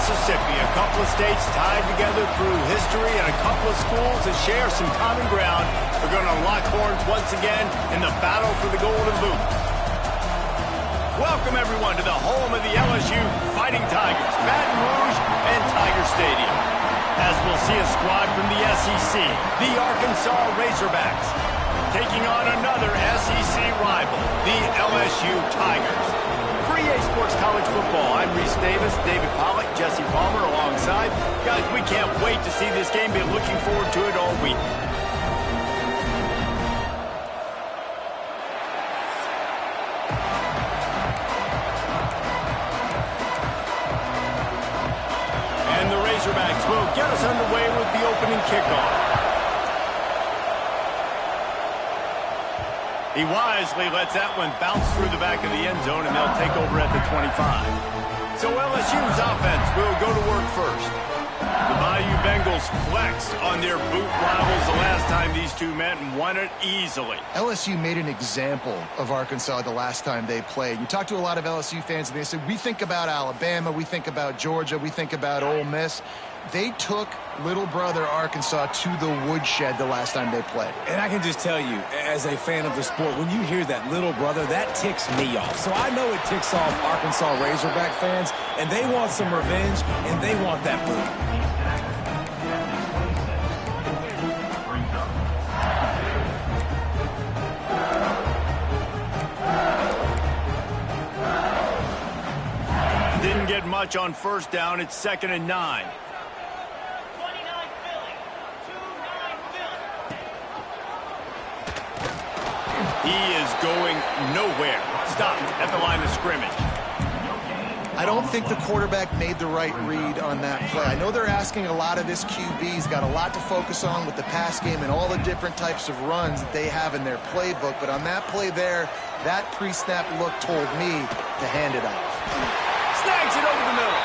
Mississippi, a couple of states tied together through history and a couple of schools that share some common ground are going to lock horns once again in the battle for the Golden Boot. Welcome, everyone, to the home of the LSU Fighting Tigers, Baton Rouge and Tiger Stadium. As we'll see a squad from the SEC, the Arkansas Razorbacks, taking on another SEC rival, the LSU Tigers. For EA Sports College Football, I'm Reese Davis, David Pollack, Jesse Palmer alongside. Guys, we can't wait to see this game. Been looking forward to it all week. And the Razorbacks will get us underway with the opening kickoff. He wisely lets that one bounce through the back of the end zone, and they'll take over at the 25. So LSU's offense will go to work first. The Bayou Bengals flex on their boot rivals the last time these two met and won it easily. LSU made an example of Arkansas the last time they played. You talk to a lot of LSU fans, and they said, we think about Alabama, we think about Georgia, we think about Ole Miss. They took little brother Arkansas to the woodshed the last time they played. And I can just tell you, as a fan of the sport, when you hear that little brother, that ticks me off. So I know it ticks off Arkansas Razorback fans, and they want some revenge, and they want that boot. Didn't get much on first down. It's 2nd and 9. He is going nowhere. Stopped at the line of scrimmage. I don't think the quarterback made the right read on that play. I know they're asking a lot of this QB. He's got a lot to focus on with the pass game and all the different types of runs that they have in their playbook. But on that play there, that pre-snap look told me to hand it off. Snags it over the middle.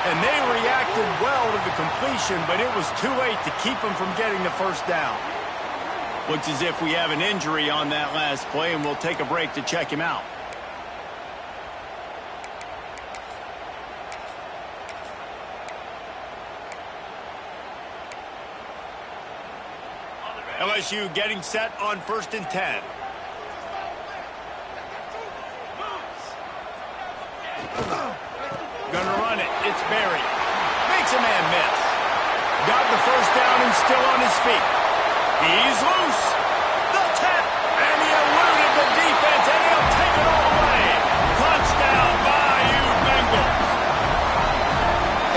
And they reacted well to the completion, but it was too late to keep him from getting the first down. Looks as if we have an injury on that last play, and we'll take a break to check him out. LSU getting set on 1st and 10. Gonna run it. It's Barry. Makes a man miss. Got the first down and still on his feet. He's loose. The tap. And he eluded the defense, and he'll take it all the way. Touchdown, Bayou Bengals.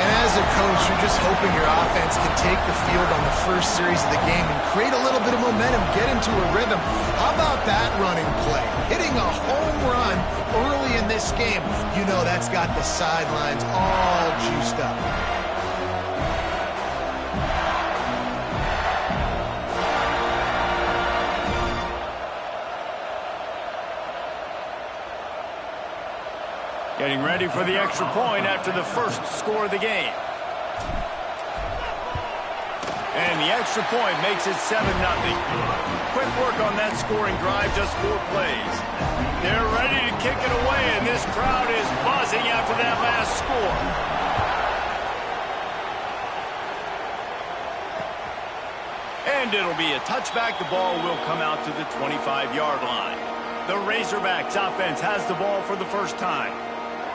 And as a coach, you're just hoping your offense can take the field on the first series of the game and create a little bit of momentum, get into a rhythm. How about that running play? Hitting a home run early in this game. You know that's got the sidelines all juiced up. Getting ready for the extra point after the first score of the game. And the extra point makes it 7-0. Quick work on that scoring drive, just 4 plays. They're ready to kick it away, and this crowd is buzzing after that last score. And it'll be a touchback. The ball will come out to the 25-yard line. The Razorbacks offense has the ball for the first time.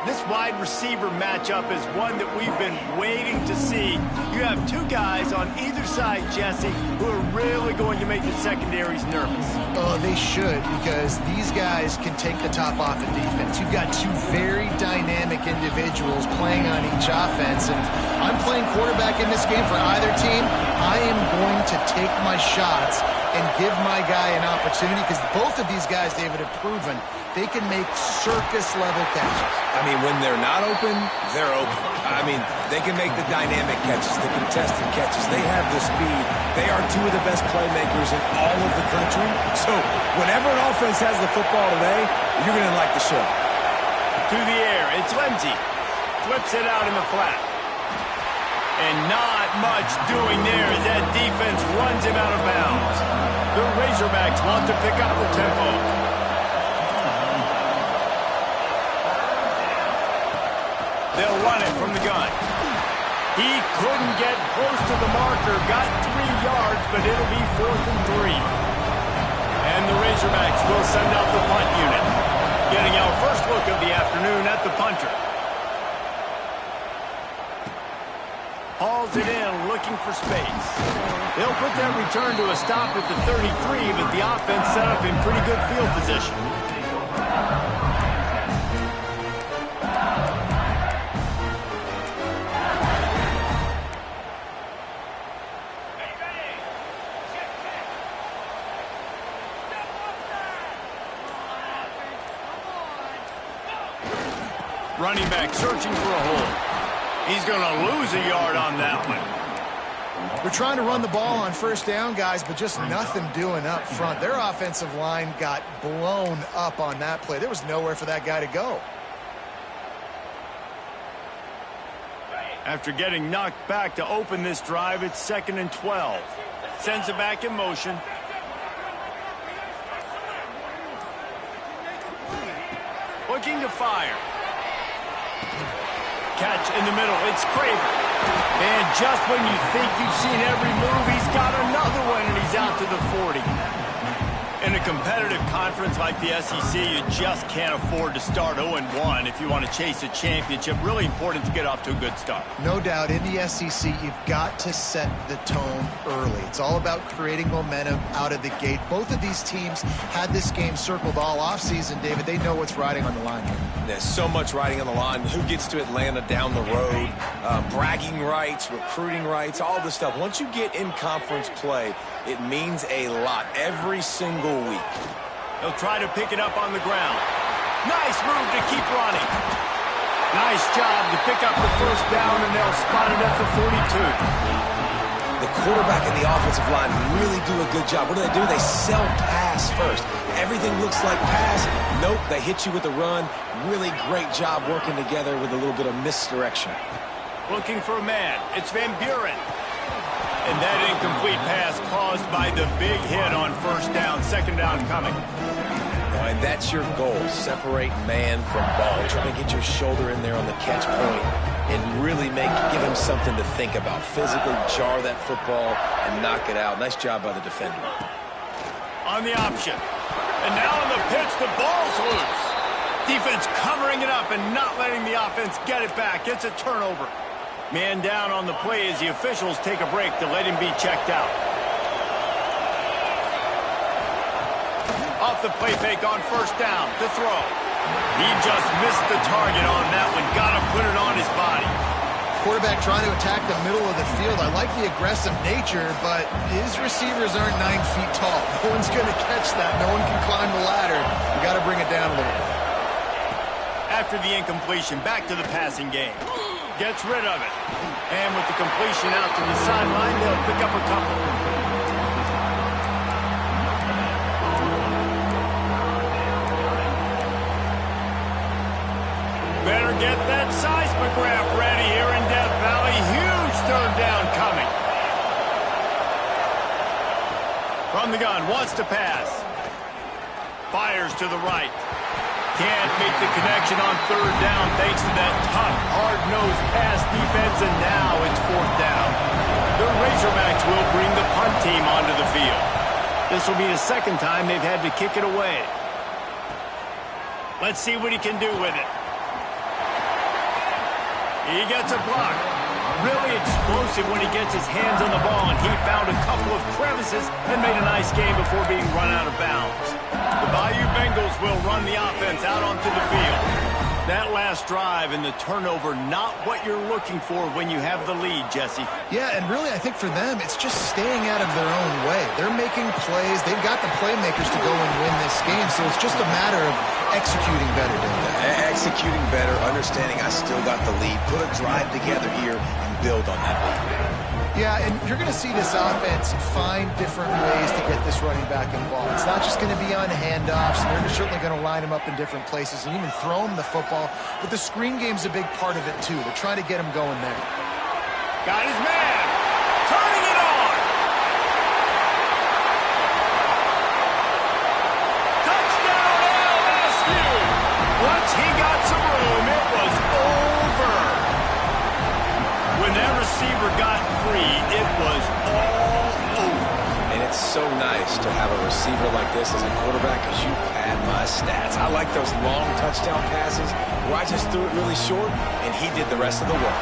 This wide receiver matchup is one that we've been waiting to see. You have two guys on either side, Jesse, who are really going to make the secondaries nervous. Oh, they should, because these guys can take the top off of defense. You've got two very dynamic individuals playing on each offense, and I'm playing quarterback in this game for either team. I am going to take my shots and give my guy an opportunity, because both of these guys, David, have proven they can make circus-level catches. I mean, when they're not open, they're open. I mean, they can make the dynamic catches, the contested catches. They have the speed. They are two of the best playmakers in all of the country. So whenever an offense has the football today, you're going to like the show. To the air, it's Lindsey. Flips it out in the flat. And not much doing there as that defense runs him out of bounds. The Razorbacks want to pick up the tempo. They'll run it from the gun. He couldn't get close to the marker. Got 3 yards, but it'll be 4th and 3. And the Razorbacks will send out the punt unit. Getting our first look of the afternoon at the punter. Hauls it in, looking for space. They'll put that return to a stop at the 33, but the offense set up in pretty good field position. Running back searching for a hole. He's going to lose a yard on that one. They're trying to run the ball on first down, guys, but just nothing doing up front. Their offensive line got blown up on that play. There was nowhere for that guy to go. After getting knocked back to open this drive, it's 2nd and 12. Sends it back in motion. Looking to fire. Catch in the middle. It's Craver. And just when you think you've seen every move, he's got another one, and he's out to the 40. In a competitive conference like the SEC, you just can't afford to start 0-1 if you want to chase a championship. Really important to get off to a good start. No doubt, in the SEC, you've got to set the tone early. It's all about creating momentum out of the gate. Both of these teams had this game circled all offseason, David. They know what's riding on the line here. There's so much riding on the line. Who gets to Atlanta down the road? Bragging rights, recruiting rights, all this stuff. Once you get in conference play, it means a lot every single week. They'll try to pick it up on the ground. Nice move to keep running. Nice job to pick up the first down, and they'll spot it at the 42. The quarterback and the offensive line really do a good job. What do? They sell pass first. Everything looks like pass. Nope, they hit you with a run. Really great job working together with a little bit of misdirection. Looking for a man. It's Van Buren. And that incomplete pass caused by the big hit on first down. 2nd down coming. And that's your goal. Separate man from ball. Try to get your shoulder in there on the catch point and really give him something to think about. Physically jar that football and knock it out. Nice job by the defender. On the option. And now on the pitch, the ball's loose. Defense covering it up and not letting the offense get it back. It's a turnover. Man down on the play as the officials take a break to let him be checked out. Off the play fake on first down to throw. He just missed the target on that one. Got to put it on his body. Quarterback trying to attack the middle of the field. I like the aggressive nature, but his receivers aren't 9 feet tall. No one's going to catch that. No one can climb the ladder. You got to bring it down a little bit. After the incompletion, back to the passing game. Gets rid of it. And with the completion out to the sideline, they'll pick up a couple. Better get that seismograph ready here in Death Valley. Huge 3rd down coming. From the gun, wants to pass. Fires to the right. Can't make the connection on 3rd down thanks to that tough, hard-nosed pass defense, and now it's 4th down. The Razorbacks will bring the punt team onto the field. This will be the 2nd time they've had to kick it away. Let's see what he can do with it. He gets a block. Really explosive when he gets his hands on the ball, and he found a couple of crevices and made a nice game before being run out of bounds. The Bayou Bengals will run the offense out onto the field. That last drive and the turnover, not what you're looking for when you have the lead, Jesse. Yeah, and really I think for them, it's just staying out of their own way. They're making plays. They've got the playmakers to go and win this game, so it's just a matter of executing better. Executing better, understanding I still got the lead. Put a drive together here and build on that lead. Yeah, and you're going to see this offense find different ways to get this running back involved. It's not just going to be on handoffs, and they're certainly going to line him up in different places and even throw him the football. But the screen game's a big part of it, too. They're trying to get him going there. Got his man. Turning it on. Touchdown, LSU. Once he got some room, it was over. When that so nice to have a receiver like this as a quarterback because you pad my stats. I like those long touchdown passes where I just threw it really short and he did the rest of the work.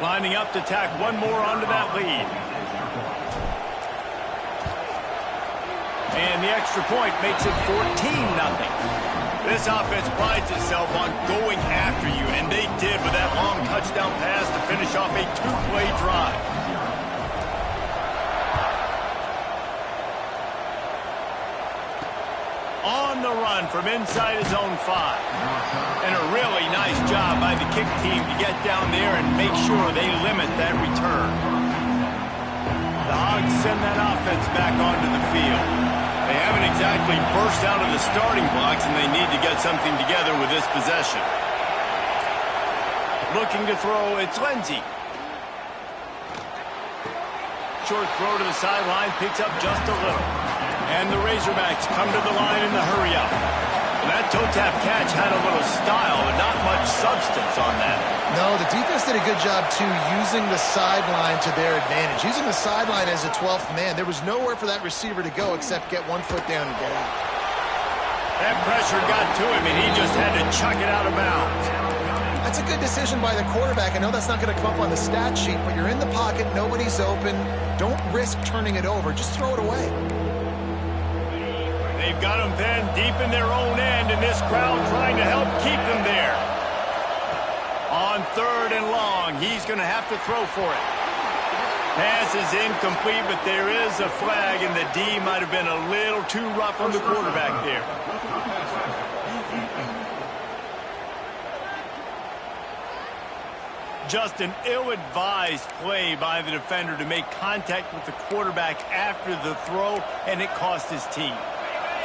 Lining up to tack one more onto that lead. And the extra point makes it 14-0. This offense prides itself on going after you, and they did with that long touchdown pass to finish off a two-play drive. On the run from inside his own 5. And a really nice job by the kick team to get down there and make sure they limit that return. The Hogs send that offense back onto the field. They haven't exactly burst out of the starting blocks, and they need to get something together with this possession. Looking to throw, it's Lindsey. Short throw to the sideline, picks up just a little. And the Razorbacks come to the line in the hurry-up. That toe-tap catch had a little style, but not much substance on that. No, the defense did a good job, too, using the sideline to their advantage. Using the sideline as a 12th man. There was nowhere for that receiver to go except get one foot down and get out. That pressure got to him, and he just had to chuck it out of bounds. That's a good decision by the quarterback. I know that's not going to come up on the stat sheet, but you're in the pocket, nobody's open. Don't risk turning it over. Just throw it away. They've got them then deep in their own end, and this crowd trying to help keep them there. On 3rd and long, he's going to have to throw for it. Pass is incomplete, but there is a flag, and the D might have been a little too rough on the quarterback there. Just an ill-advised play by the defender to make contact with the quarterback after the throw, and it cost his team.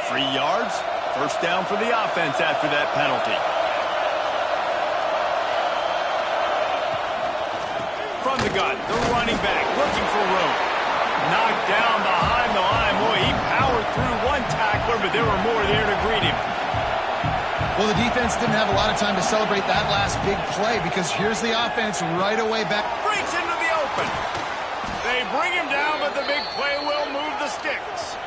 3 yards, first down for the offense after that penalty. From the gun, the running back looking for room. Knocked down behind the line. Boy, he powered through one tackler, but there were more there to greet him. Well, the defense didn't have a lot of time to celebrate that last big play because here's the offense right away back. Breaks into the open. They bring him down, but the big play will move the sticks.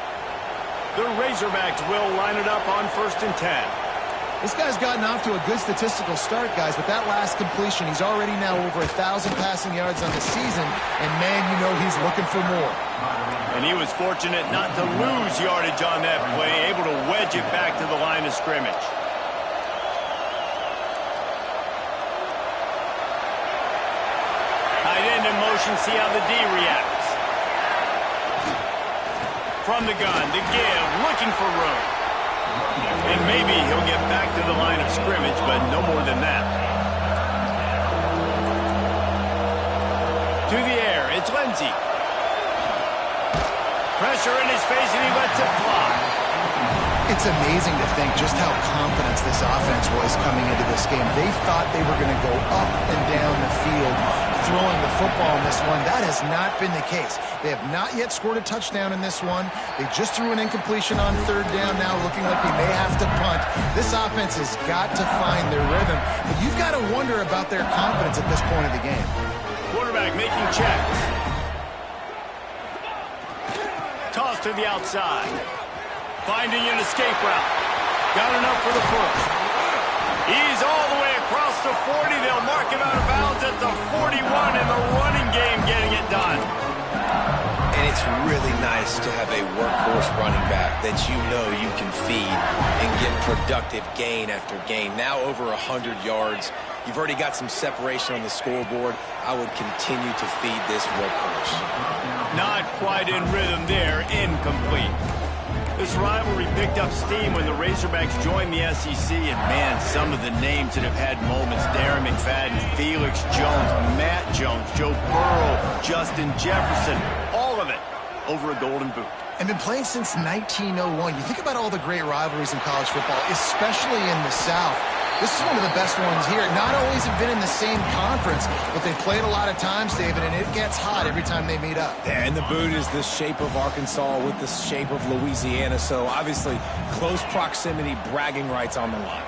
The Razorbacks will line it up on 1st and 10. This guy's gotten off to a good statistical start, guys, but that last completion, he's already now over 1,000 passing yards on the season, and man, you know he's looking for more. And he was fortunate not to lose yardage on that play, able to wedge it back to the line of scrimmage. Tight end in motion, see how the D reacts. From the gun, the give, looking for room. And maybe he'll get back to the line of scrimmage, but no more than that. To the air, it's Lindsey. Pressure in his face, and he lets it fly. It's amazing to think just how confident this offense was coming into this game. They thought they were going to go up and down the field throwing the football in this one. That has not been the case. They have not yet scored a touchdown in this one. They just threw an incompletion on 3rd down now, looking like they may have to punt. This offense has got to find their rhythm, but you've got to wonder about their confidence at this point of the game. Quarterback making checks. Toss to the outside. Finding an escape route. Got enough for the first. He's all the way across the 40. They'll mark him out of bounds at the 41 in the running game, getting it done. And it's really nice to have a workhorse running back that you know you can feed and get productive gain after gain. Now over 100 yards. You've already got some separation on the scoreboard. I would continue to feed this workhorse. Not quite in rhythm there. Incomplete. This rivalry picked up steam when the Razorbacks joined the SEC, and man, some of the names that have had moments: Darren McFadden, Felix Jones, Matt Jones, Joe Burrow, Justin Jefferson, all of it over a golden boot. And been playing since 1901. You think about all the great rivalries in college football, especially in the South. This is one of the best ones here. Not always have been in the same conference, but they've played a lot of times, David, and it gets hot every time they meet up. Yeah, and the boot is the shape of Arkansas with the shape of Louisiana, so obviously close proximity, bragging rights on the line.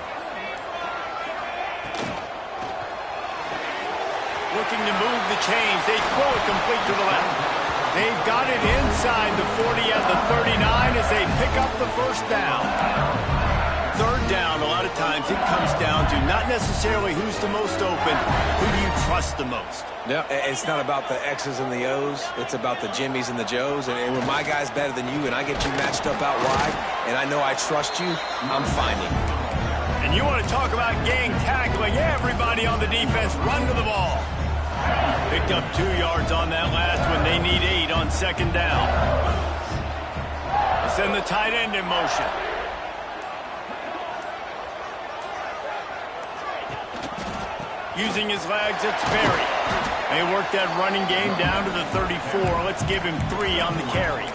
Looking to move the chains. They throw it complete to the left. They've got it inside the 40 at the 39 as they pick up the first down. Third down, a lot of times it comes down to not necessarily who's the most open, who do you trust the most? No, it's not about the X's and the O's. It's about the Jimmys and the Joes. And when my guy's better than you and I get you matched up out wide and I know I trust you, I'm finding you. And you want to talk about gang tackling, everybody on the defense run to the ball. Picked up 2 yards on that last one. They need 8 on second down. They send the tight end in motion. Using his legs, it's Berry. They work that running game down to the 34. Let's give him 3 on the carry.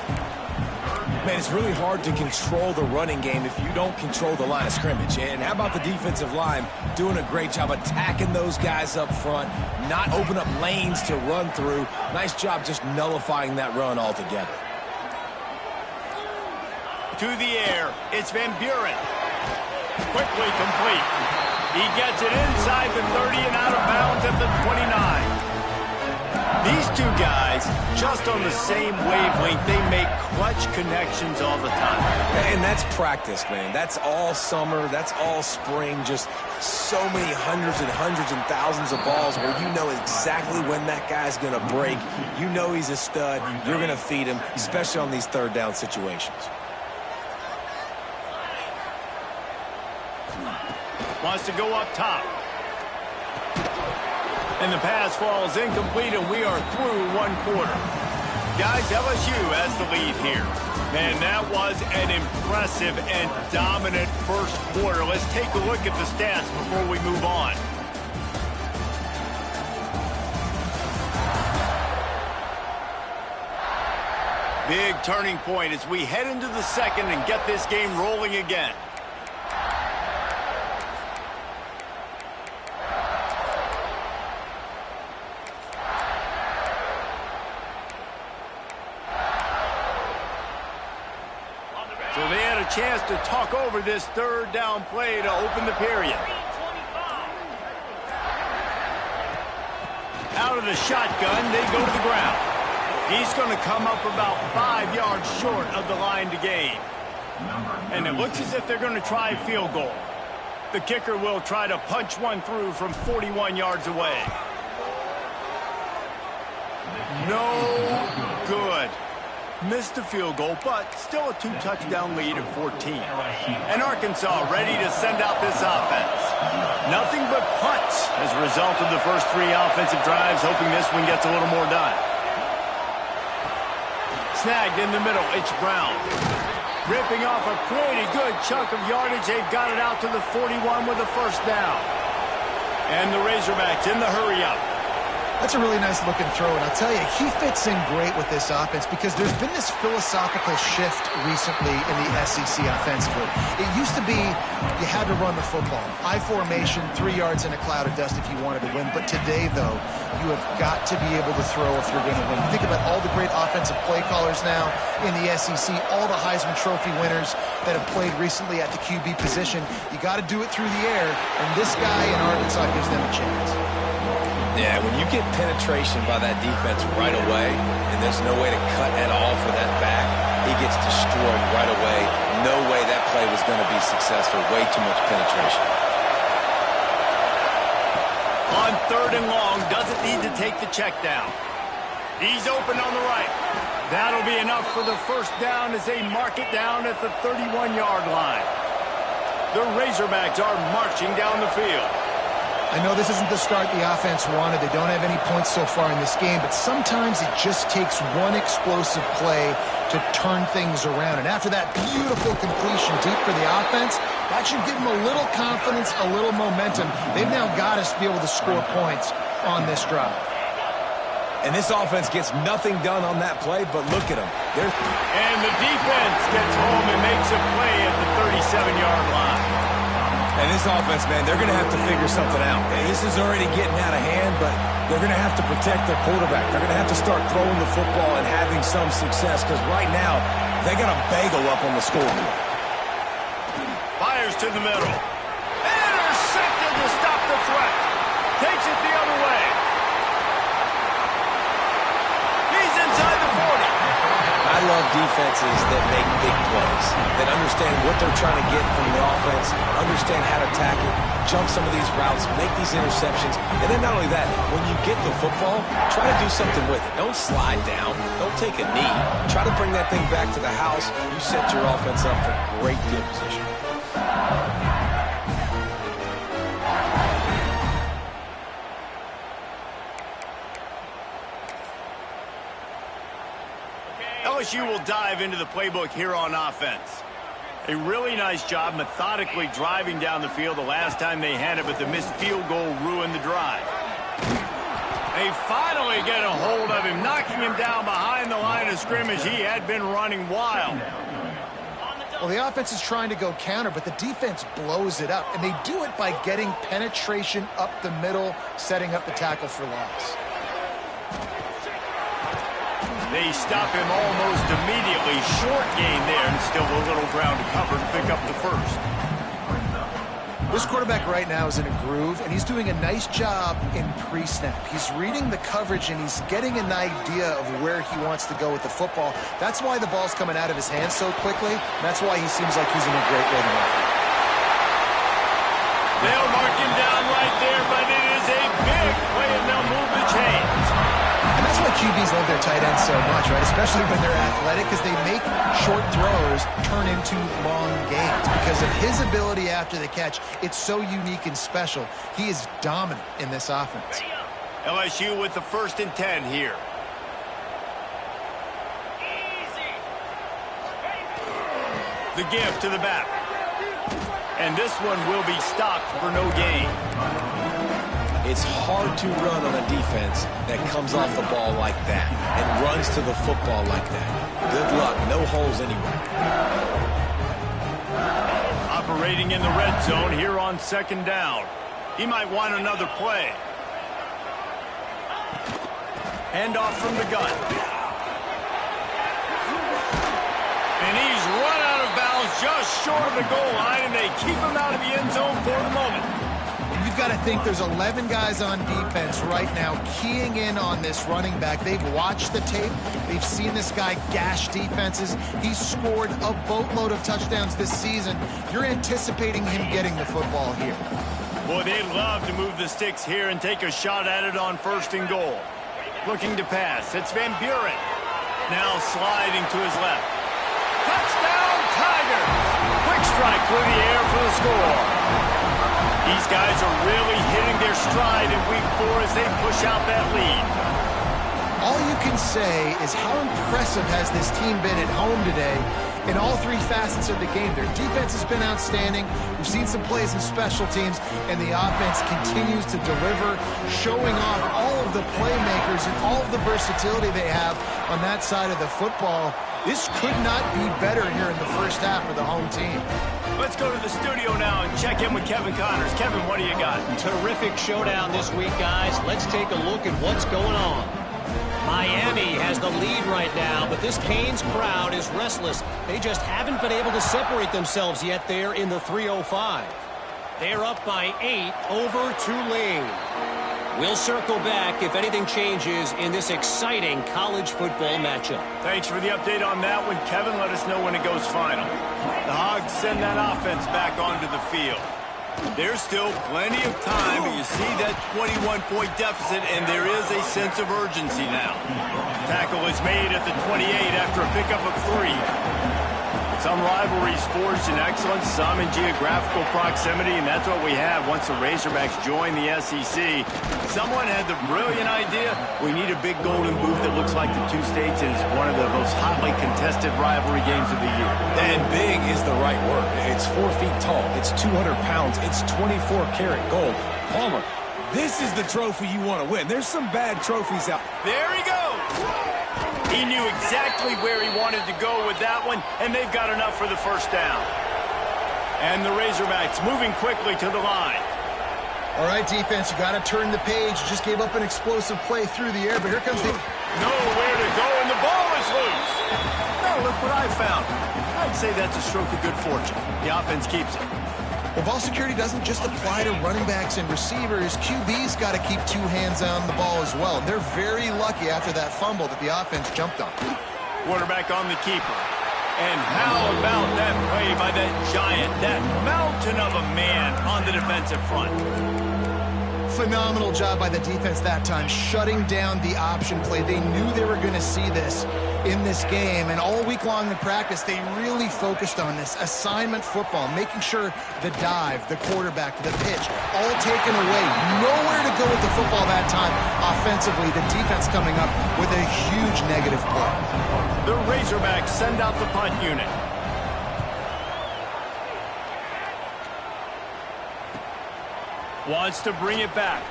Man, it's really hard to control the running game if you don't control the line of scrimmage. And how about the defensive line doing a great job attacking those guys up front, not open up lanes to run through. Nice job just nullifying that run altogether. To the air, it's Van Buren. Quickly complete. He gets it inside the 30 and out of bounds at the 29. These two guys, just on the same wavelength, they make clutch connections all the time. And that's practice, man. That's all summer. That's all spring. Just so many hundreds and thousands of balls where you know exactly when that guy's going to break. You know he's a stud. You're going to feed him, especially on these third down situations. Wants to go up top. And the pass falls incomplete, and we are through 1 quarter. Guys, LSU has the lead here. Man, that was an impressive and dominant first quarter. Let's take a look at the stats before we move on. Big turning point as we head into the second and get this game rolling again. So they had a chance to talk over this third down play to open the period. Out of the shotgun, they go to the ground. He's going to come up about 5 yards short of the line to gain. And it looks as if they're going to try a field goal. The kicker will try to punch one through from 41 yards away. No good. Missed the field goal, but still a 2-touchdown lead at 14. And Arkansas ready to send out this offense. Nothing but punts as a result of the first 3 offensive drives, hoping this one gets a little more done. Snagged in the middle, it's Brown. Ripping off a pretty good chunk of yardage. They've got it out to the 41 with a first down. And the Razorbacks in the hurry-up. That's a really nice looking throw, and I'll tell you, he fits in great with this offense because there's been this philosophical shift recently in the SEC offensively. It used to be you had to run the football. I formation, 3 yards in a cloud of dust if you wanted to win. But today, though, you have got to be able to throw if you're going to win. Think about all the great offensive play callers now in the SEC, all the Heisman Trophy winners that have played recently at the QB position. You got to do it through the air, and this guy in Arkansas gives them a chance. Yeah, when you get penetration by that defense right away, and there's no way to cut at all for that back, he gets destroyed right away. No way that play was going to be successful. Way too much penetration. On third and long, doesn't need to take the check down. He's open on the right. That'll be enough for the first down as they mark it down at the 31-yard line. The Razorbacks are marching down the field. I know this isn't the start the offense wanted. They don't have any points so far in this game, but sometimes it just takes one explosive play to turn things around. And after that beautiful completion deep for the offense, that should give them a little confidence, a little momentum. They've now got us to be able to score points on this drive. And this offense gets nothing done on that play, but look at them. And the defense gets home and makes a play at the 37-yard line. And this offense, man, they're going to have to figure something out. This is already getting out of hand, but they're going to have to protect their quarterback. They're going to have to start throwing the football and having some success because right now they got a bagel up on the scoreboard. Fires to the middle. Intercepted to stop the threat. Takes it the other way. defenses that make big plays, that understand what they're trying to get from the offense, understand how to attack it, jump some of these routes, make these interceptions. And then not only that, when you get the football, try to do something with it. Don't slide down. Don't take a knee. Try to bring that thing back to the house. You set your offense up for great field position. LSU will dive into the playbook here on offense. A really nice job methodically driving down the field the last time they had it, but the missed field goal ruined the drive. They finally get a hold of him, knocking him down behind the line of scrimmage. He had been running wild. Well, the offense is trying to go counter, but the defense blows it up, and they do it by getting penetration up the middle, setting up the tackle for loss. They stop him almost immediately. Short gain there, and still a little ground to cover to pick up the first. This quarterback right now is in a groove, and he's doing a nice job in pre-snap. He's reading the coverage, and he's getting an idea of where he wants to go with the football. That's why the ball's coming out of his hands so quickly, and that's why he seems like he's in a great rhythm. They'll mark him down right there, but it is a big play, and they'll move the chains. And that's why QBs love their tight ends so much, right? Especially when they're athletic, because they make short throws turn into long gains. Because of his ability after the catch, it's so unique and special. He is dominant in this offense. LSU with the 1st and 10 here. The give to the back. And this one will be stopped for no gain. It's hard to run on a defense that comes off the ball like that and runs to the football like that. Good luck. No holes anywhere. Operating in the red zone here on 2nd down. He might want another play. Handoff from the gun. And he's run out of bounds just short of the goal line, and they keep him out of the end zone for the moment. You've got to think there's 11 guys on defense right now keying in on this running back. They've watched the tape. They've seen this guy gash defenses. He's scored a boatload of touchdowns this season. You're anticipating him getting the football here. Boy, they'd love to move the sticks here and take a shot at it on 1st and goal. Looking to pass. It's Van Buren. Now sliding to his left. Touchdown, Tiger! Quick strike through the air for the score. These guys are really hitting their stride in week 4 as they push out that lead. All you can say is how impressive has this team been at home today in all 3 facets of the game. Their defense has been outstanding. We've seen some plays in special teams, and the offense continues to deliver, showing off all of the playmakers and all of the versatility they have on that side of the football. This could not be better here in the first half for the home team. Let's go to the studio now and check in with Kevin Connors. Kevin, what do you got? Terrific showdown this week, guys. Let's take a look at what's going on. Miami has the lead right now, but this Canes crowd is restless. They just haven't been able to separate themselves yet there in the 305. They're up by 8 over Tulane. We'll circle back if anything changes in this exciting college football matchup. Thanks for the update on that one, Kevin. Let us know when it goes final. The Hogs send that offense back onto the field. There's still plenty of time, but you see that 21-point deficit, and there is a sense of urgency now. Tackle is made at the 28 after a pickup of 3. Some rivalries forged in excellence, some in geographical proximity, and that's what we have once the Razorbacks joined the SEC. Someone had the brilliant idea, we need a big golden boot that looks like the 2 states, and it's one of the most hotly contested rivalry games of the year. And big is the right word. It's 4 feet tall. It's 200 pounds. It's 24-karat gold. Palmer, this is the trophy you want to win. There's some bad trophies out. There he goes. He knew exactly where he wanted to go with that one, and they've got enough for the first down. And the Razorbacks moving quickly to the line. All right, defense, you got to turn the page. You just gave up an explosive play through the air, but here comes the... Nowhere to go, and the ball is loose. Now look what I found. I'd say that's a stroke of good fortune. The offense keeps it. Well, ball security doesn't just apply to running backs and receivers. QB's got to keep 2 hands on the ball as well. And they're very lucky after that fumble that the offense jumped on. Quarterback on the keeper. And how about that play by that giant, that mountain of a man on the defensive front? Phenomenal job by the defense that time, shutting down the option play. They knew they were going to see this in this game, and all week long in practice, they really focused on this assignment football, making sure the dive, the quarterback, the pitch, all taken away. Nowhere to go with the football that time offensively. The defense coming up with a huge negative play. The Razorbacks send out the punt unit. Wants to bring it back.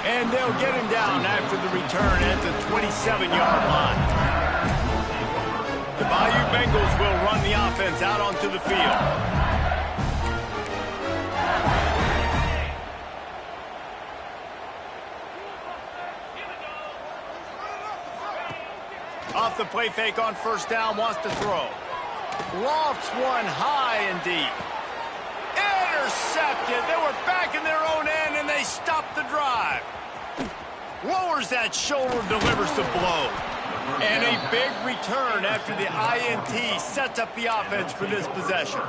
And they'll get him down after the return at the 27-yard line. The Bayou Bengals will run the offense out onto the field. Off the play fake on first down, wants to throw. Lofts one high and deep. Intercepted. They were back in their own end, and they stopped the drive. Lowers that shoulder, delivers the blow. And a big return after the INT sets up the offense for this possession.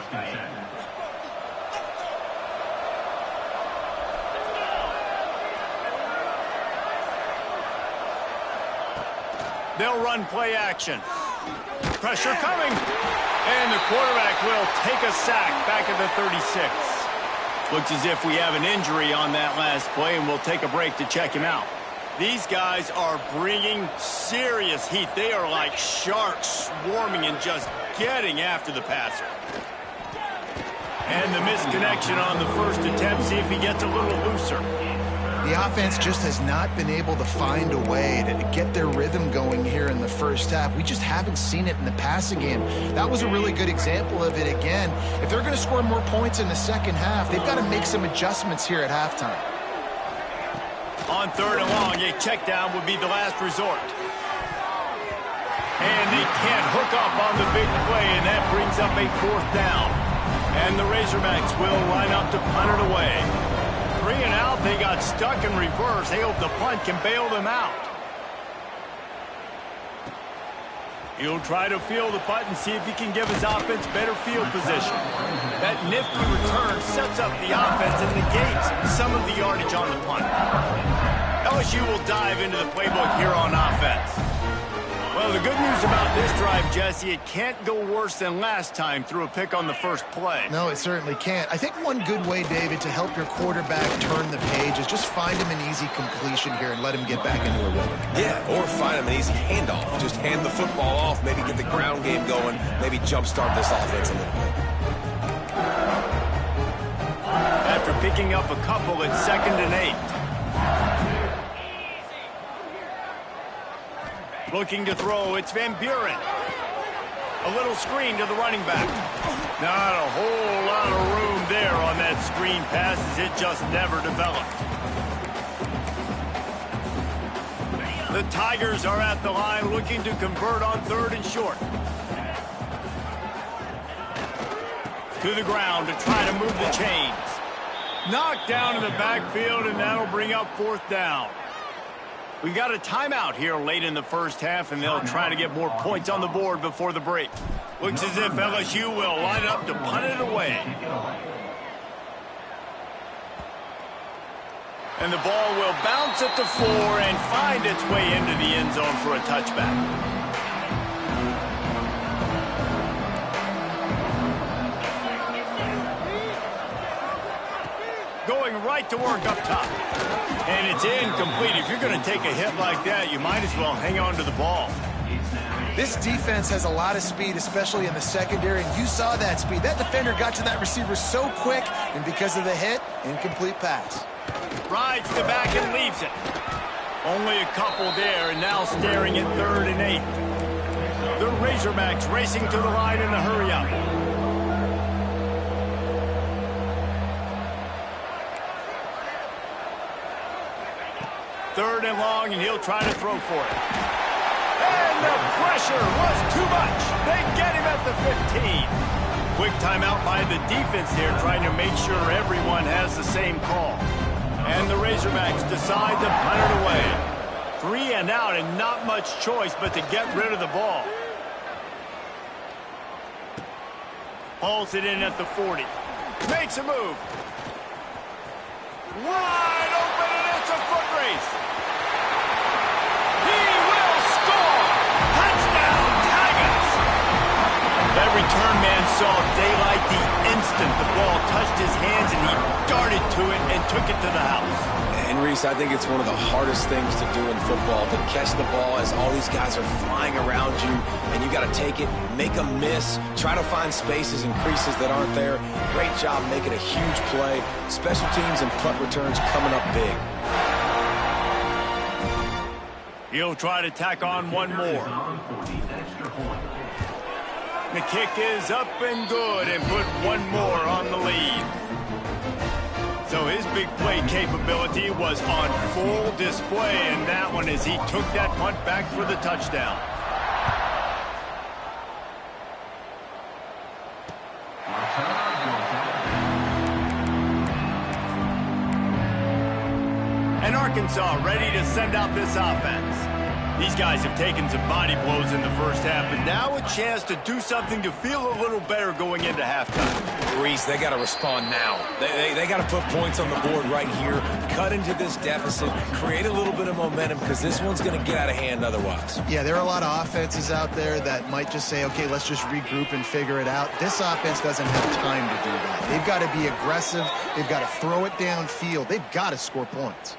They'll run play action. Pressure coming. And the quarterback will take a sack back at the 36. Looks as if we have an injury on that last play, and we'll take a break to check him out. These guys are bringing serious heat. They are like sharks swarming and just getting after the passer. And the misconnection on the first attempt. See if he gets a little looser. The offense just has not been able to find a way to get their rhythm going here in the first half. We just haven't seen it in the passing game. That was a really good example of it again. If they're going to score more points in the second half, they've got to make some adjustments here at halftime. On third and long, a check down would be the last resort. And they can't hook up on the big play, and that brings up a fourth down. And the Razorbacks will line up to punt it away. 3 and out, they got stuck in reverse. They hope the punt can bail them out. He'll try to field the punt and see if he can give his offense better field position. That nifty return sets up the offense and negates some of the yardage on the punt. LSU will dive into the playbook here on offense. Well, the good news about this drive, Jesse, it can't go worse than last time through a pick on the first play. No, it certainly can't. I think one good way, David, to help your quarterback turn the page is just find him an easy completion here and let him get back into a rhythm. Yeah, or find him an easy handoff. Just hand the football off, maybe get the ground game going, maybe jumpstart this offense a little bit. After picking up a couple at 2nd and 8. Looking to throw, it's Van Buren. A little screen to the running back. Not a whole lot of room there on that screen pass as it just never developed. The Tigers are at the line looking to convert on 3rd and short. To the ground to try to move the chains. Knocked down in the backfield, and that'll bring up 4th down. We got a timeout here late in the first half, and they'll try to get more points on the board before the break. Looks as if LSU will line up to punt it away. And the ball will bounce at the 4 and find its way into the end zone for a touchback. Going right to work up top. And it's incomplete. If you're going to take a hit like that, you might as well hang on to the ball. This defense has a lot of speed, especially in the secondary, and you saw that speed. That defender got to that receiver so quick, and because of the hit, incomplete pass. Rides the back and leaves it. Only a couple there, and now staring at 3rd and 8. The Razorbacks racing to the line in a hurry-up. Third and long, and he'll try to throw for it. And the pressure was too much. They get him at the 15. Quick timeout by the defense here, trying to make sure everyone has the same call. And the Razorbacks decide to punt it away. 3 and out and not much choice but to get rid of the ball. Hauls it in at the 40. Makes a move. Wide open, and it's a foot race. He will score! Touchdown, Tigers! That return man saw daylight the instant the ball touched his hands, and he darted to it and took it to the house. And Reese, I think it's one of the hardest things to do in football, to catch the ball as all these guys are flying around you, and you got to take it, make a miss, try to find spaces and creases that aren't there. Great job making a huge play. Special teams and punt returns coming up big. He'll try to tack on one more. The kick is up and good and put one more on the lead. So his big play capability was on full display in that one as he took that punt back for the touchdown. And Arkansas ready to send out this offense. These guys have taken some body blows in the first half, but now a chance to do something to feel a little better going into halftime. Reese, they got to respond now. They got to put points on the board right here, cut into this deficit, create a little bit of momentum, because this one's going to get out of hand otherwise. Yeah, there are a lot of offenses out there that might just say, okay, let's just regroup and figure it out. This offense doesn't have time to do that. They've got to be aggressive. They've got to throw it downfield. They've got to score points.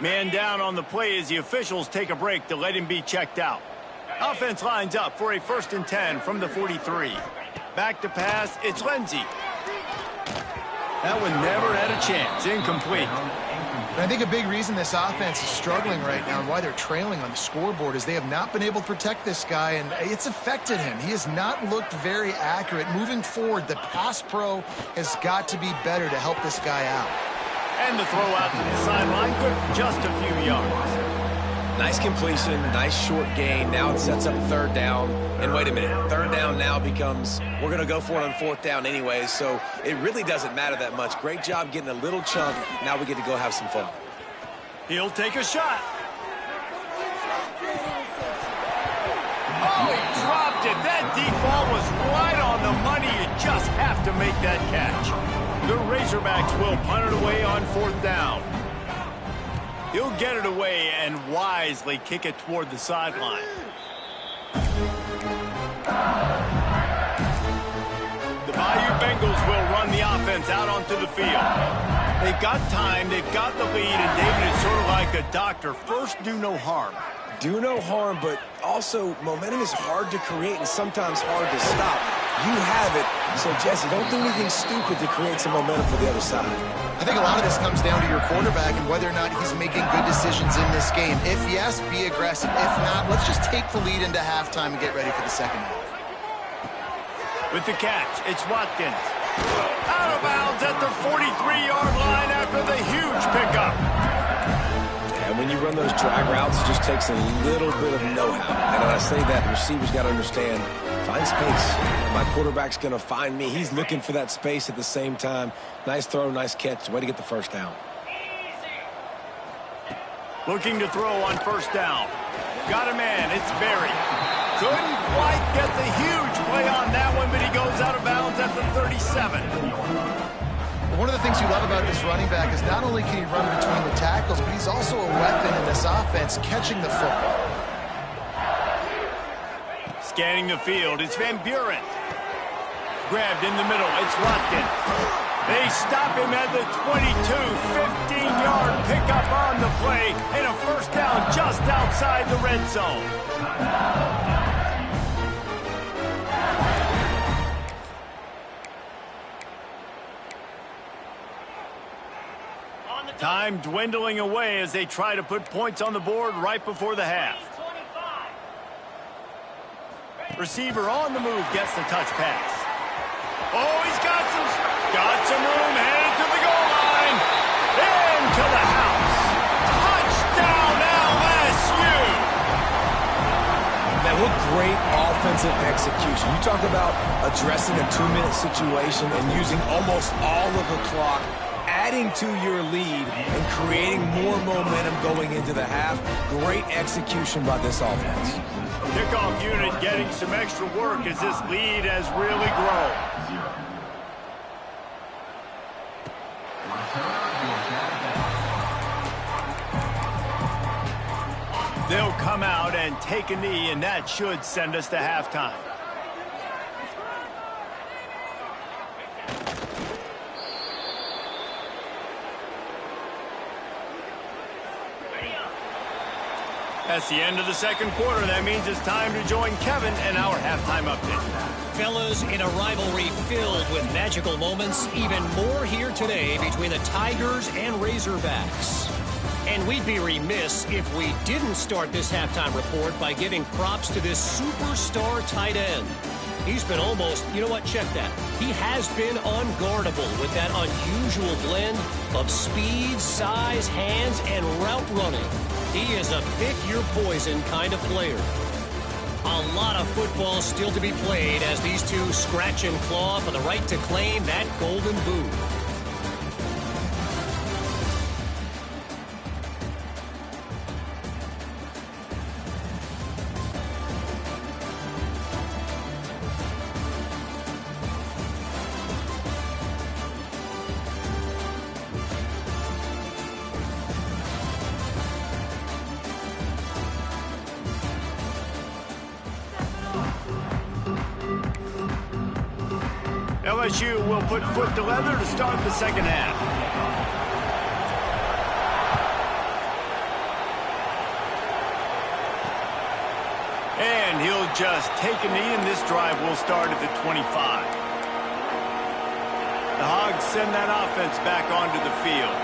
Man down on the play as the officials take a break to let him be checked out. Offense lines up for a 1st and 10 from the 43. Back to pass, it's Lindsey. That one never had a chance. Incomplete. And I think a big reason this offense is struggling right now and why they're trailing on the scoreboard is they have not been able to protect this guy, and it's affected him. He has not looked very accurate. Moving forward, the pass pro has got to be better to help this guy out. And the throw out to the sideline, good for just a few yards. Nice completion, nice short gain. Now it sets up 3rd down. And wait a minute, 3rd down now becomes, we're going to go for it on 4th down anyways, so it really doesn't matter that much. Great job getting a little chunk. Now we get to go have some fun. He'll take a shot. Oh, he dropped it. That deep ball was right on the money. You just have to make that catch. The Razorbacks will punt it away on 4th down. He'll get it away and wisely kick it toward the sideline. The Bayou Bengals will run the offense out onto the field. They've got time, they've got the lead, and David is sort of like a doctor. First, do no harm. Do no harm, but also momentum is hard to create and sometimes hard to stop. You have it, so Jesse, don't do anything stupid to create some momentum for the other side. I think a lot of this comes down to your quarterback and whether or not he's making good decisions in this game. If yes, be aggressive. If not, let's just take the lead into halftime and get ready for the second half. With the catch, it's Watkins. Out of bounds at the 43-yard line after the huge pickup. And when you run those drag routes, it just takes a little bit of know-how. And when I say that, the receiver's got to understand, find space. My quarterback's going to find me. He's looking for that space at the same time. Nice throw, nice catch. Way to get the 1st down. Looking to throw on 1st down. Got a man, it's Berry. Couldn't quite get the huge play on that one, but he goes out of bounds at the 37. One of the things you love about this running back is not only can he run between the tackles, but he's also a weapon in this offense, catching the football. Scanning the field, it's Van Buren. Grabbed in the middle, it's Watkins. They stop him at the 22, 15-yard pickup on the play, and a 1st down just outside the red zone. Time dwindling away as they try to put points on the board right before the half. Receiver on the move gets the touch pass. Oh, he's got some room, headed to the goal line. Into the house. Touchdown LSU. Man, what great offensive execution. You talk about addressing a 2-minute situation and using almost all of the clock. Add adding to your lead and creating more momentum going into the half. Great execution by this offense. Kickoff unit getting some extra work as this lead has really grown. They'll come out and take a knee, and that should send us to halftime. That's the end of the second quarter. That means it's time to join Kevin and our halftime update. Fellas, in a rivalry filled with magical moments, even more here today between the Tigers and Razorbacks. And we'd be remiss if we didn't start this halftime report by giving props to this superstar tight end. He's been almost, you know what, check that. He has been unguardable with that unusual blend of speed, size, hands, and route running. He is a pick-your-poison kind of player. A lot of football still to be played as these two scratch and claw for the right to claim that golden boot. LSU will put foot to leather to start the second half. And he'll just take a knee, and this drive will start at the 25. The Hogs send that offense back onto the field.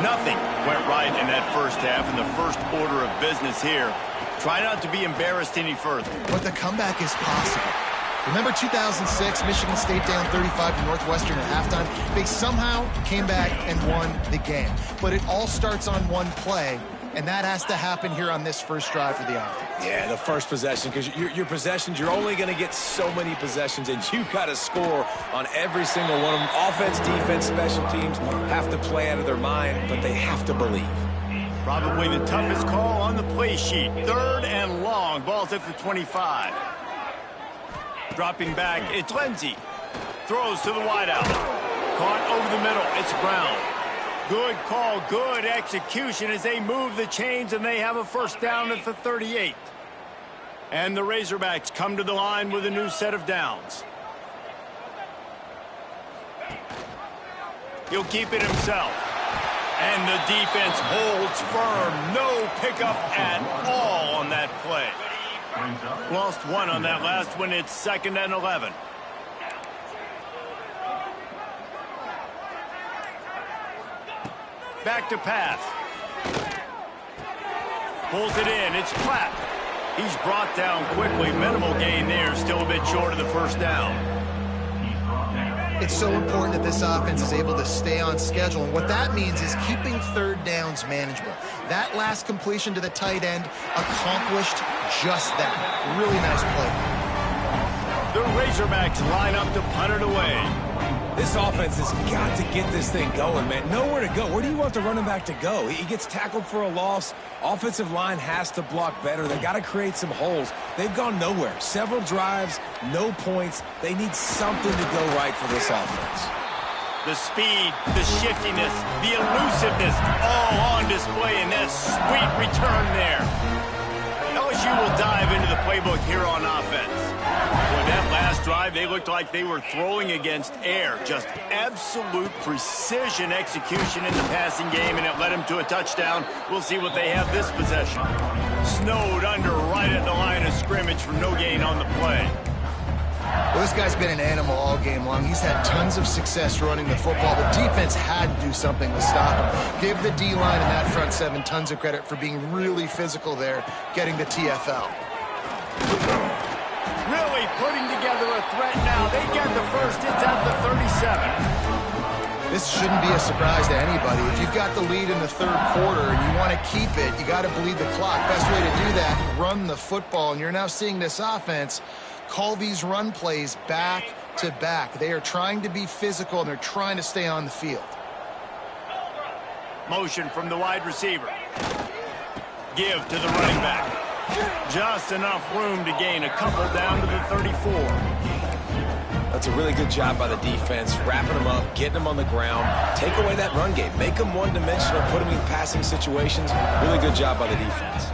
Nothing went right in that first half, and the first order of business here. Try not to be embarrassed any further. But the comeback is possible. Remember 2006, Michigan State down 35 to Northwestern at halftime? They somehow came back and won the game. But it all starts on one play, and that has to happen here on this first drive for the offense. Yeah, the first possession, because your possessions, you're only going to get so many possessions, and you got to score on every single one of them. Offense, defense, special teams have to play out of their mind, but they have to believe. Probably the toughest call on the play sheet. Third and long. Ball's at the 25. Dropping back, it's Lindsey. Throws to the wideout. Caught over the middle, it's Brown. Good call, good execution as they move the chains, and they have a first down at the 38. And the Razorbacks come to the line with a new set of downs. He'll keep it himself. And the defense holds firm. No pickup at all on that play. Lost one on that last one. It's 2nd and 11. Back to pass. Pulls it in. It's Platt. He's brought down quickly. Minimal gain there. Still a bit short of the first down. It's so important that this offense is able to stay on schedule. And what that means is keeping third downs manageable. That last completion to the tight end accomplished just that. Really nice play. The Razorbacks line up to punt it away. This offense has got to get this thing going, man. Nowhere to go. Where do you want the running back to go? He gets tackled for a loss. Offensive line has to block better. They got to create some holes. They've gone nowhere. Several drives, no points. They need something to go right for this offense. The speed, the shiftiness, the elusiveness, all on display in that sweet return there. LSU will dive into the playbook here on offense. With that last drive, they looked like they were throwing against air. Just absolute precision execution in the passing game, and it led them to a touchdown. We'll see what they have this possession. Snowed under right at the line of scrimmage for no gain on the play. Well, this guy's been an animal all game long. He's had tons of success running the football. The defense had to do something to stop him. Give the D-line and that front seven tons of credit for being really physical there, getting the TFL. Really putting together a threat now. They get the first. It's at the 37. This shouldn't be a surprise to anybody. If you've got the lead in the third quarter and you want to keep it, you got to bleed the clock. Best way to do that, run the football. And you're now seeing this offense call these run plays back to back. They are trying to be physical, and they're trying to stay on the field. Motion from the wide receiver. Give to the running back. Just enough room to gain a couple down to the 34. That's a really good job by the defense, wrapping them up, getting them on the ground, take away that run game, make them one-dimensional, put them in passing situations. Really good job by the defense.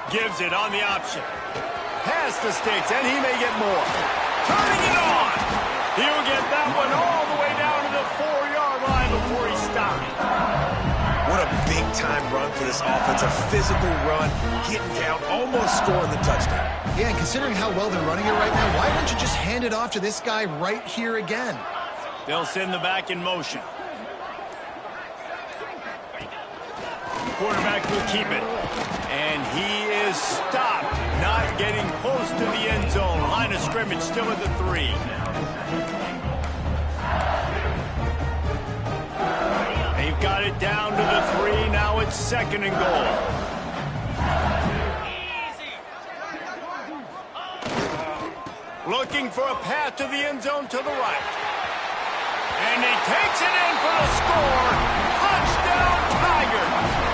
Gives it on the option. Past the sticks, and he may get more. Turning it on. He'll get that one all the way down to the 4-yard line before he stopped. What a big-time run for this offense. A physical run, getting down, almost scoring the touchdown. Yeah, and considering how well they're running it right now, why don't you just hand it off to this guy right here again? They'll send the back in motion. Quarterback will keep it. And he is stopped. Not getting close to the end zone. Line of scrimmage still at the 3. They've got it down to the 3. Now it's 2nd and goal. Looking for a path to the end zone to the right. And he takes it in for the score. Touchdown, Tigers.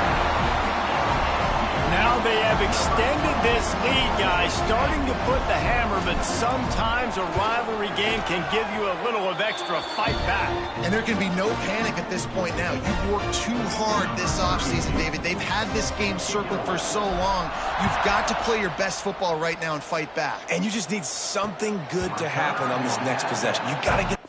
Now they have extended this lead, guys, starting to put the hammer, but sometimes a rivalry game can give you a little of extra fight back. And there can be no panic at this point now. You've worked too hard this offseason, David. They've had this game circled for so long. You've got to play your best football right now and fight back. And you just need something good to happen on this next possession. You got to get...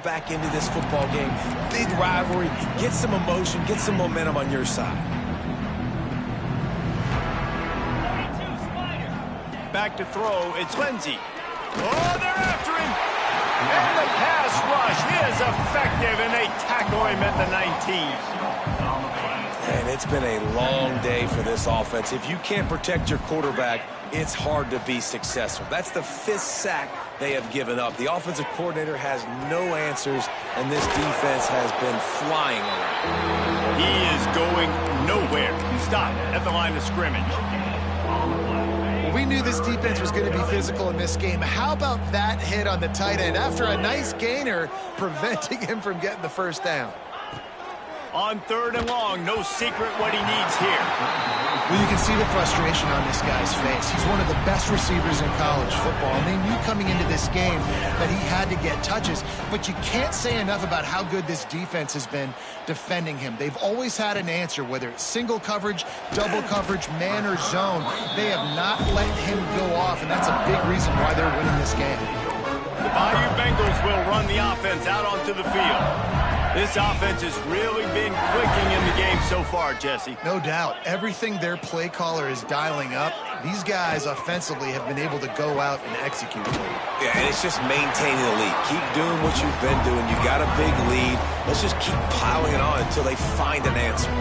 back into this football game. Big rivalry. Get some emotion, get some momentum on your side. Back to throw. It's Lindsey. Oh, they're after him. And the pass rush is effective, and they tackle him at the 19. And it's been a long day for this offense. If you can't protect your quarterback, it's hard to be successful. That's the 5th sack they have given up. The offensive coordinator has no answers, and this defense has been flying around. He is going nowhere. Stop at the line of scrimmage. Well, we knew this defense was going to be physical in this game. How about that hit on the tight end after a nice gainer preventing him from getting the first down? On 3rd and long, no secret what he needs here. Well, you can see the frustration on this guy's face. He's one of the best receivers in college football, and they knew coming into this game that he had to get touches, but you can't say enough about how good this defense has been defending him. They've always had an answer, whether it's single coverage, double coverage, man or zone. They have not let him go off, and that's a big reason why they're winning this game. The Bayou Bengals will run the offense out onto the field. This offense has really been clicking in the game so far, Jesse. No doubt. Everything their play caller is dialing up, these guys offensively have been able to go out and execute. Yeah, and it's just maintaining the lead. Keep doing what you've been doing. You got a big lead. Let's just keep piling it on until they find an answer.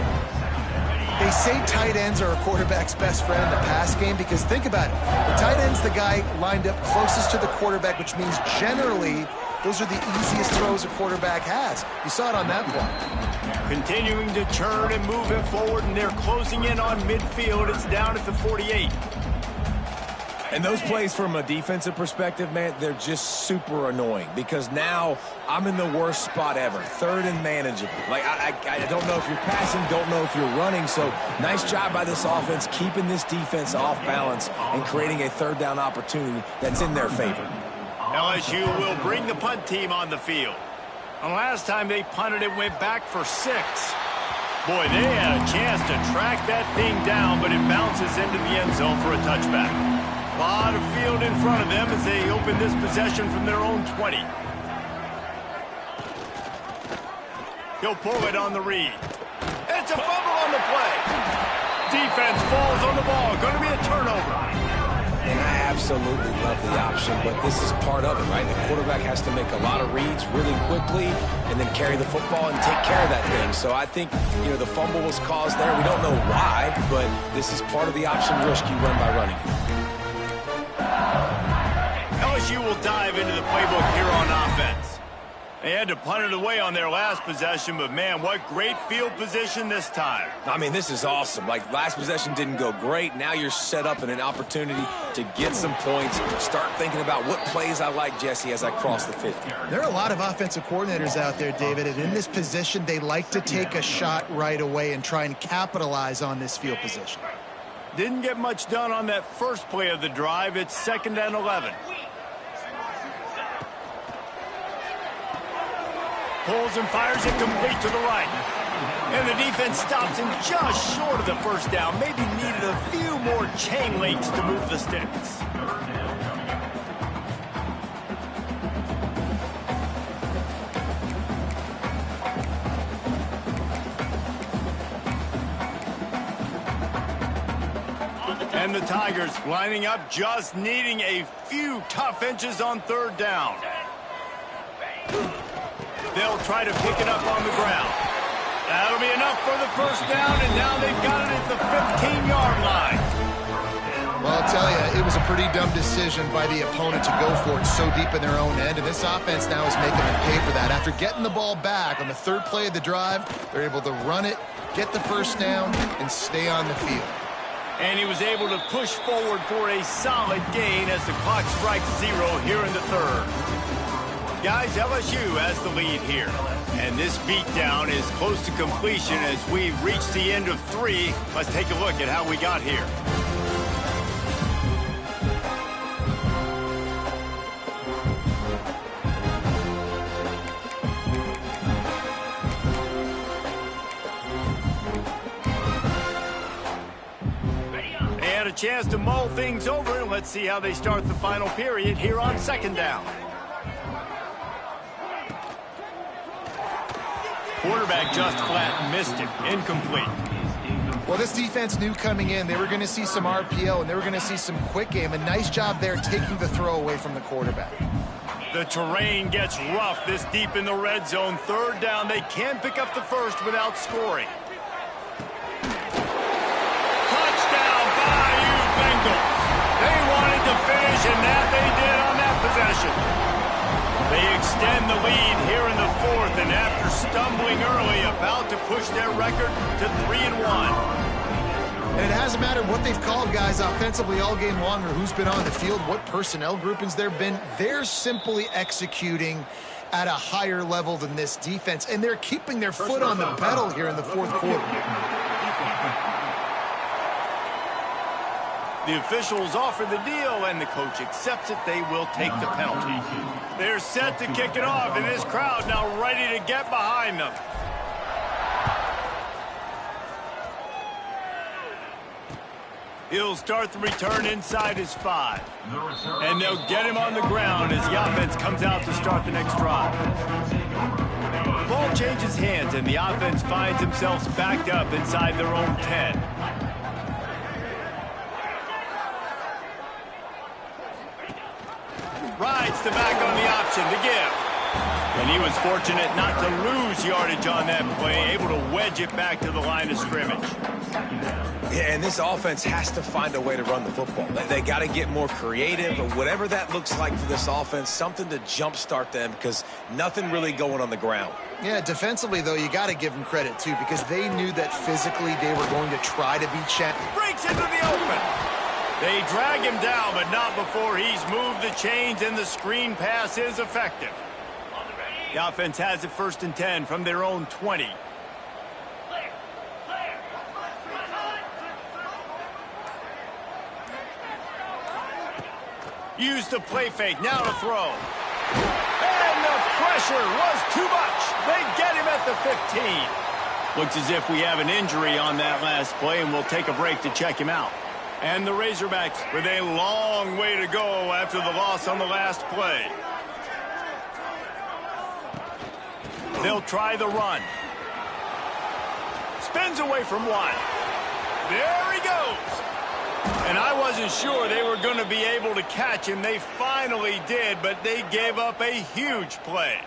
They say tight ends are a quarterback's best friend in the pass game because think about it. The tight end's the guy lined up closest to the quarterback, which means generally those are the easiest throws a quarterback has. You saw it on that play. Continuing to turn and move it forward, and they're closing in on midfield. It's down at the 48. And those plays from a defensive perspective, man, they're just super annoying because now I'm in the worst spot ever. 3rd and manageable. Like, I don't know if you're passing, don't know if you're running. So nice job by this offense keeping this defense off balance and creating a 3rd down opportunity that's in their favor. LSU will bring the punt team on the field. And last time they punted, it went back for 6. Boy, they had a chance to track that thing down, but it bounces into the end zone for a touchback. A lot of field in front of them as they open this possession from their own 20. He'll pull it on the read. It's a fumble on the play. Defense falls on the ball. Going to be a turnover. And I absolutely love the option, but this is part of it, right? The quarterback has to make a lot of reads really quickly and then carry the football and take care of that thing. So I think, the fumble was caused there. We don't know why, but this is part of the option risk you run by running. We'll dive into the playbook here on offense. They had to punt it away on their last possession, but man, what great field position this time. I mean, this is awesome. Like, last possession didn't go great. Now you're set up in an opportunity to get some points. Start thinking about what plays I like, Jesse, as I cross the 50. There are a lot of offensive coordinators out there, David, and in this position, they like to take a shot right away and try and capitalize on this field position. Didn't get much done on that first play of the drive. It's 2nd and 11. Pulls and fires it complete to the right. And the defense stops him just short of the first down. Maybe needed a few more chain links to move the sticks. And the Tigers lining up, just needing a few tough inches on 3rd down. They'll try to pick it up on the ground. That'll be enough for the first down, and now they've got it at the 15-yard line. Well, I'll tell you, it was a pretty dumb decision by the opponent to go for it so deep in their own end, and this offense now is making them pay for that. After getting the ball back on the 3rd play of the drive, they're able to run it, get the first down, and stay on the field. And he was able to push forward for a solid gain as the clock strikes 0 here in the 3rd. Guys, LSU has the lead here. And this beatdown is close to completion as we've reached the end of 3. Let's take a look at how we got here. They had a chance to mull things over, and let's see how they start the final period here on 2nd down. Quarterback just flat missed it. Incomplete. Well, this defense knew coming in they were going to see some RPO and they were going to see some quick game. A nice job there taking the throw away from the quarterback. The terrain gets rough this deep in the red zone. 3rd down. They can't pick up the first without scoring. Touchdown, Bayou Bengals. They wanted to finish, and that they did on that possession. They extend the lead here in the 4th, and after stumbling early, about to push their record to 3-1. And it hasn't mattered what they've called, guys, offensively all game long or who's been on the field, what personnel groupings there have been. They're simply executing at a higher level than this defense, and they're keeping their foot on the pedal here in the 4th quarter. The officials offer the deal, and the coach accepts it. They will take the penalty. They're set to kick it off, and this crowd now ready to get behind them. He'll start the return inside his 5. And they'll get him on the ground as the offense comes out to start the next drive. The ball changes hands, and the offense finds themselves backed up inside their own 10. Rides the back on the option to give. And he was fortunate not to lose yardage on that play, able to wedge it back to the line of scrimmage. Yeah, and this offense has to find a way to run the football. They got to get more creative, but whatever that looks like for this offense, something to jumpstart them because nothing really going on the ground. Yeah, defensively, though, you got to give them credit, too, because they knew that physically they were going to try to be champions. Breaks into the open. They drag him down, but not before he's moved the chains, and the screen pass is effective. The offense has it 1st and 10 from their own 20. Use the play fake, now to throw. And the pressure was too much. They get him at the 15. Looks as if we have an injury on that last play, and we'll take a break to check him out. And the Razorbacks with a long way to go after the loss on the last play. They'll try the run. Spins away from 1. There he goes. And I wasn't sure they were going to be able to catch him. They finally did, but they gave up a huge play.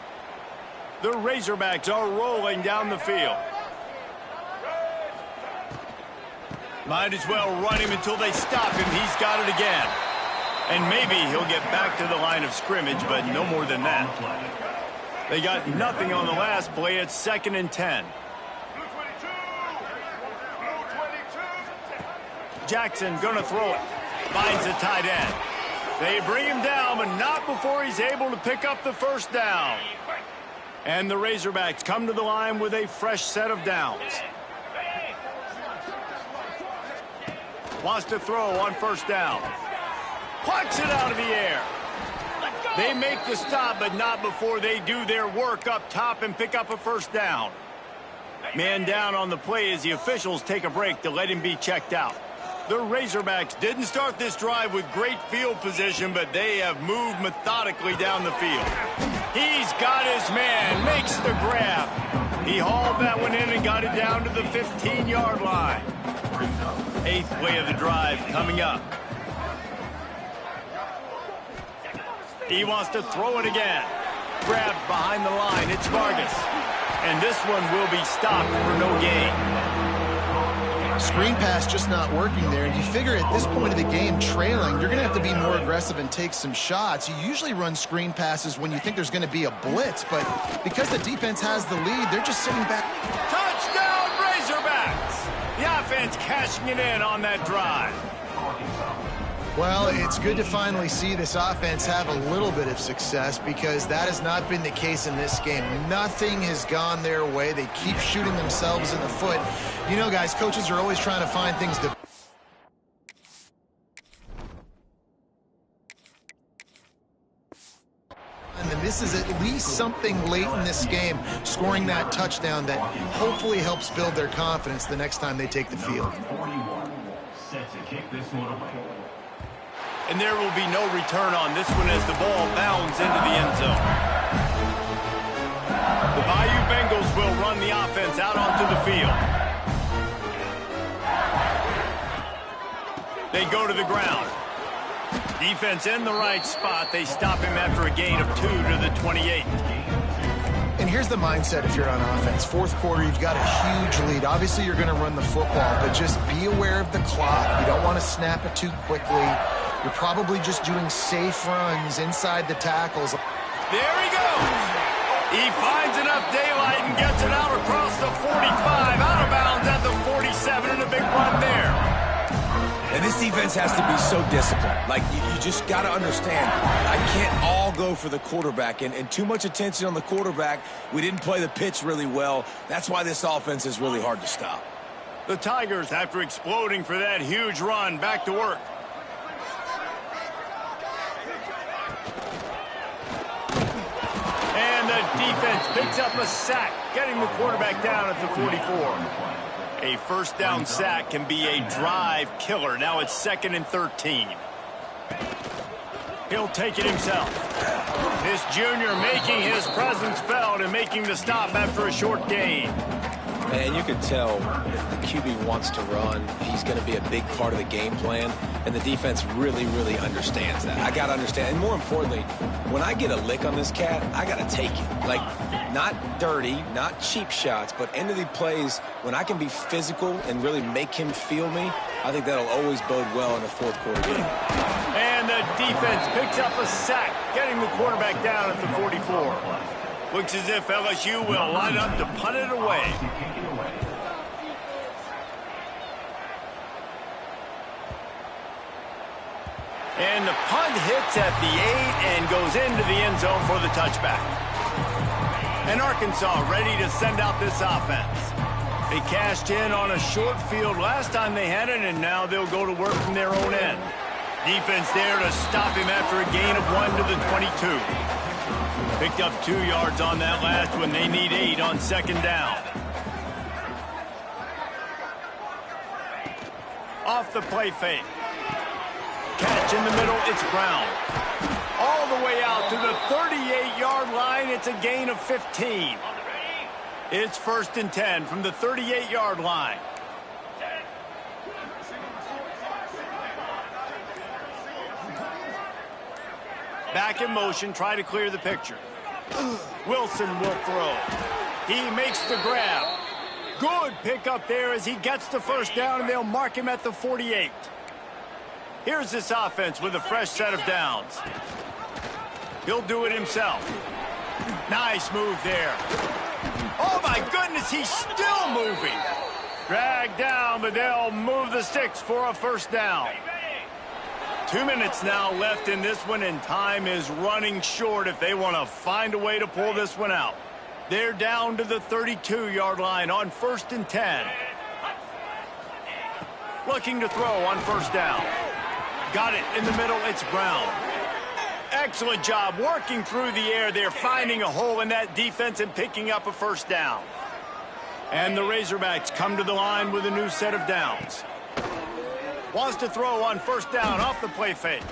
The Razorbacks are rolling down the field. Might as well run him until they stop him. He's got it again. And maybe he'll get back to the line of scrimmage, but no more than that. They got nothing on the last play. It's 2nd and 10. Jackson gonna throw it. Finds the tight end. They bring him down, but not before he's able to pick up the first down. And the Razorbacks come to the line with a fresh set of downs. Wants to throw on first down. Plucks it out of the air. They make the stop, but not before they do their work up top and pick up a first down. Man down on the play as the officials take a break to let him be checked out. The Razorbacks didn't start this drive with great field position, but they have moved methodically down the field. He's got his man, makes the grab. He hauled that one in and got it down to the 15-yard line. 8th play of the drive coming up. He wants to throw it again. Grabbed behind the line, it's Vargas. And this one will be stopped for no gain. Screen pass just not working there. And you figure at this point of the game, trailing, you're going to have to be more aggressive and take some shots. You usually run screen passes when you think there's going to be a blitz, but because the defense has the lead, they're just sitting back. Touchdown, Razorbacks! The offense cashing it in on that drive. Well, it's good to finally see this offense have a little bit of success because that has not been the case in this game. Nothing has gone their way. They keep shooting themselves in the foot. You know, guys, coaches are always trying to find things to... And this is at least something late in this game, scoring that touchdown that hopefully helps build their confidence the next time they take the field. Set to kick this one away. And there will be no return on this one as the ball bounds into the end zone. The Bayou Bengals will run the offense out onto the field. They go to the ground. Defense in the right spot. They stop him after a gain of 2 to the 28. And here's the mindset if you're on offense. 4th quarter, you've got a huge lead. Obviously, you're going to run the football, but just be aware of the clock. You don't want to snap it too quickly. You're probably just doing safe runs inside the tackles. There he goes. He finds enough daylight and gets it out across the 45, out of bounds at the 47, and a big run there. And this defense has to be so disciplined. Like, you just got to understand, I can't all go for the quarterback. And too much attention on the quarterback. We didn't play the pitch really well. That's why this offense is really hard to stop. The Tigers, after exploding for that huge run, back to work. And the defense picks up a sack, getting the quarterback down at the 44. A first down sack can be a drive killer. Now it's 2nd and 13. He'll take it himself. This junior making his presence felt and making the stop after a short gain. Man, you can tell if the QB wants to run, he's going to be a big part of the game plan, and the defense really, really understands that. I got to understand, and more importantly, when I get a lick on this cat, I got to take it. Like, not dirty, not cheap shots, but end of the plays, when I can be physical and really make him feel me, I think that'll always bode well in a 4th quarter game. And the defense picks up a sack, getting the quarterback down at the 44. Looks as if LSU will line up to punt it away. And the punt hits at the 8 and goes into the end zone for the touchback. And Arkansas ready to send out this offense. They cashed in on a short field last time they had it, and now they'll go to work from their own end. Defense there to stop him after a gain of 1 to the 22. Picked up 2 yards on that last one. They need 8 on 2nd down. Off the play fake. Catch in the middle, it's Brown. All the way out to the 38-yard line, it's a gain of 15. It's 1st and 10 from the 38-yard line. Back in motion, try to clear the picture. Wilson will throw. He makes the grab. Good pick up there as he gets the first down, and they'll mark him at the 48. Here's this offense with a fresh set of downs. He'll do it himself. Nice move there. Oh, my goodness, he's still moving. Dragged down, but they'll move the sticks for a first down. 2 minutes now left in this one, and time is running short if they want to find a way to pull this one out. They're down to the 32-yard line on 1st and 10. Looking to throw on first down. Got it in the middle. It's Brown. Excellent job working through the air. They're finding a hole in that defense and picking up a first down. And the Razorbacks come to the line with a new set of downs. Wants to throw on first down off the play fake.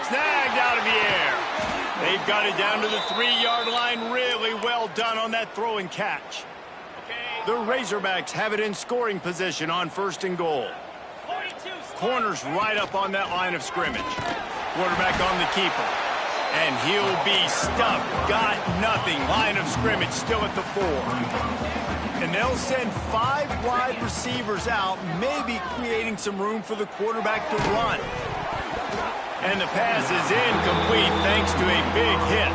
Snagged out of the air. They've got it down to the 3-yard line. Really well done on that throw and catch. The Razorbacks have it in scoring position on 1st and goal. Corner's right up on that line of scrimmage. Quarterback on the keeper. And he'll be stuck. Got nothing. Line of scrimmage still at the 4. And they'll send 5 wide receivers out, maybe creating some room for the quarterback to run. And the pass is incomplete thanks to a big hit.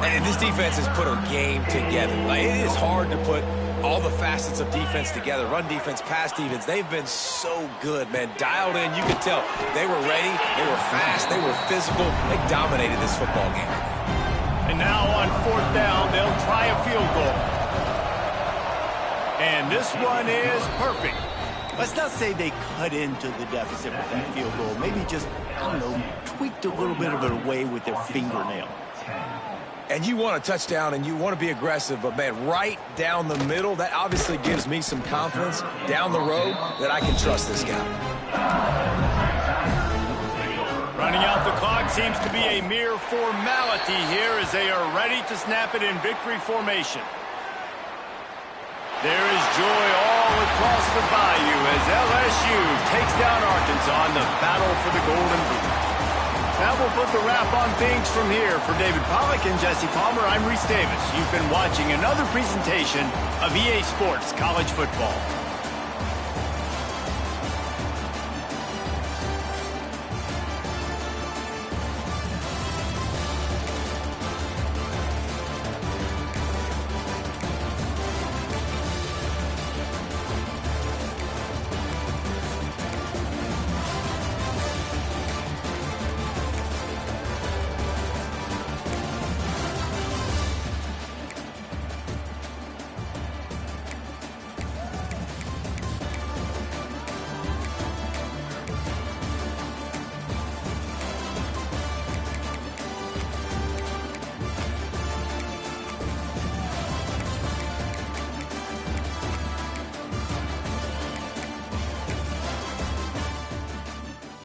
And this defense has put a game together. Like, it is hard to put all the facets of defense together. Run defense, pass defense. They've been so good, man. Dialed in. You could tell they were ready. They were fast. They were physical. They dominated this football game. And now on 4th down, they'll try a field goal. And this one is perfect. Let's not say they cut into the deficit with that field goal. Maybe just, I don't know, tweaked a little bit of it away with their fingernail. And you want a touchdown and you want to be aggressive, but, man, right down the middle, that obviously gives me some confidence down the road that I can trust this guy. Running out the clock seems to be a mere formality here as they are ready to snap it in victory formation. There is joy all across the bayou as LSU takes down Arkansas in the battle for the Golden Boot. Now we'll put the wrap on things from here. For David Pollack and Jesse Palmer, I'm Reese Davis. You've been watching another presentation of EA Sports College Football.